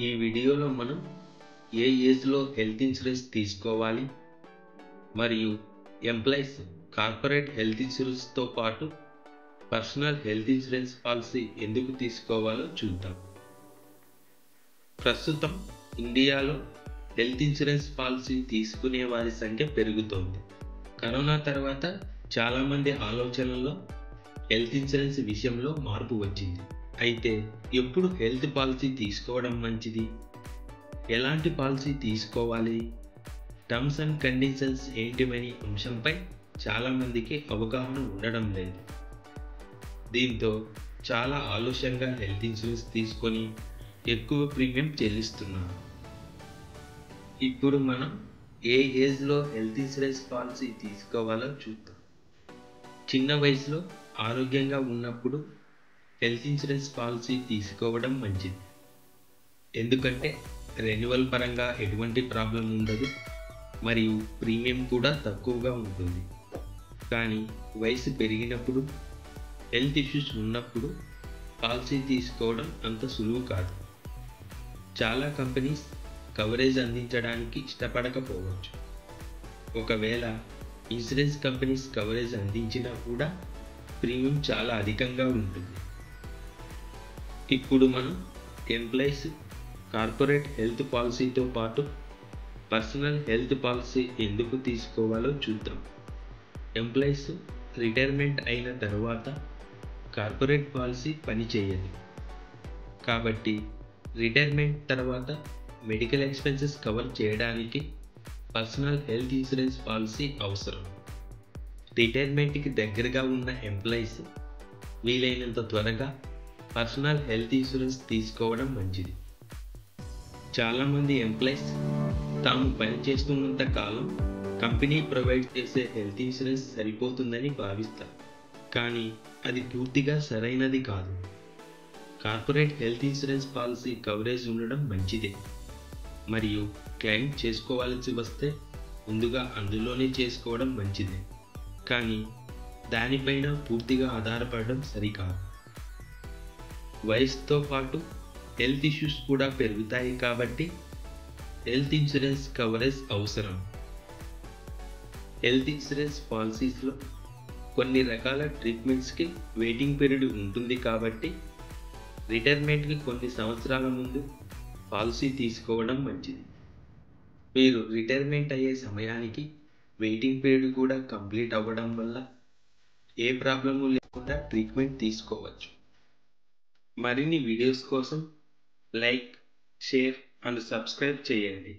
ఈ వీడియోలో మనం ఏ ఏజ్లో హెల్త్ ఇన్సూరెన్స్ తీసుకోవాలి మరియు ఎంప్లాయీస్ కార్పొరేట్ హెల్త్ ఇన్సూరెన్స్తో పాటు పర్సనల్ హెల్త్ ఇన్సూరెన్స్ పాలసీ ఎందుకు తీసుకోవాలో చూద్దాం. ప్రస్తుతం ఇండియాలో హెల్త్ ఇన్సూరెన్స్ పాలసీ తీసుకునే వారి సంఖ్య పెరుగుతోంది. కరోనా తర్వాత చాలామంది ఆలోచనల్లో హెల్త్ ఇన్సూరెన్స్ విషయంలో మార్పు వచ్చింది. అయితే ఎప్పుడు హెల్త్ పాలసీ తీసుకోవడం మంచిది, ఎలాంటి పాలసీ తీసుకోవాలి, టర్మ్స్ అండ్ కండిషన్స్ ఏంటివని అంశంపై చాలామందికి అవగాహన ఉండడం లేదు. దీంతో చాలా ఆలస్యంగా హెల్త్ ఇన్సూరెన్స్ తీసుకొని ఎక్కువ ప్రీమియం చెల్లిస్తున్నారు. ఇప్పుడు మనం ఏ ఏజ్లో హెల్త్ ఇన్సూరెన్స్ పాలసీ తీసుకోవాలో చూద్దాం. చిన్న వయసులో ఆరోగ్యంగా ఉన్నప్పుడు హెల్త్ ఇన్సూరెన్స్ పాలసీ తీసుకోవడం మంచిది. ఎందుకంటే రెన్యువల్ పరంగా ఎటువంటి ప్రాబ్లం ఉండదు మరియు ప్రీమియం కూడా తక్కువగా ఉంటుంది. కానీ వయసు పెరిగినప్పుడు హెల్త్ ఇష్యూస్ ఉన్నప్పుడు పాలసీ తీసుకోవడం అంత సులువు కాదు. చాలా కంపెనీస్ కవరేజ్ అందించడానికి ఇష్టపడకపోవచ్చు. ఒకవేళ ఇన్సూరెన్స్ కంపెనీస్ కవరేజ్ అందించినా కూడా ప్రీమియం చాలా అధికంగా ఉంటుంది. ఇప్పుడు మనం ఎంప్లాయీస్ కార్పొరేట్ హెల్త్ పాలసీతో పాటు పర్సనల్ హెల్త్ పాలసీ ఎందుకు తీసుకోవాలో చూద్దాం. ఎంప్లాయీస్ రిటైర్మెంట్ అయిన తర్వాత కార్పొరేట్ పాలసీ పనిచేయదు. కాబట్టి రిటైర్మెంట్ తర్వాత మెడికల్ ఎక్స్పెన్సెస్ కవర్ చేయడానికి పర్సనల్ హెల్త్ ఇన్సూరెన్స్ పాలసీ అవసరం. రిటైర్మెంట్కి దగ్గరగా ఉన్న ఎంప్లాయీస్ వీలైనంత త్వరగా పర్సనల్ హెల్త్ ఇన్సూరెన్స్ తీసుకోవడం మంచిది. చాలామంది ఎంప్లాయీస్ తాము పనిచేస్తున్నంత కాలం కంపెనీ ప్రొవైడ్ చేసే హెల్త్ ఇన్సూరెన్స్ సరిపోతుందని భావిస్తారు. కానీ అది పూర్తిగా సరైనది కాదు. Corporate health insurance policy coverage ఉండడం మంచిదే మరియు క్లెయిమ్ చేసుకోవాల్సి వస్తే ముందుగా అందులోనే చేసుకోవడం మంచిదే. కానీ దానిపైన పూర్తిగా ఆధారపడడం సరికాదు. వయసుతో పాటు హెల్త్ ఇష్యూస్ కూడా పెరుగుతాయి కాబట్టి హెల్త్ ఇన్సూరెన్స్ కవరేజ్ అవసరం. హెల్త్ ఇన్సూరెన్స్ పాలసీస్లో కొన్ని రకాల ట్రీట్మెంట్స్కి వెయిటింగ్ పీరియడ్ ఉంటుంది కాబట్టి రిటైర్మెంట్కి కొన్ని సంవత్సరాల ముందు పాలసీ తీసుకోవడం మంచిది. మీరు రిటైర్మెంట్ అయ్యే సమయానికి వెయిటింగ్ పీరియడ్ కూడా కంప్లీట్ అవ్వడం వల్ల ఏ ప్రాబ్లము లేకుండా ట్రీట్మెంట్ తీసుకోవచ్చు. మరిన్ని వీడియోస్ కోసం లైక్, షేర్ అండ్ సబ్స్క్రైబ్ చేయండి.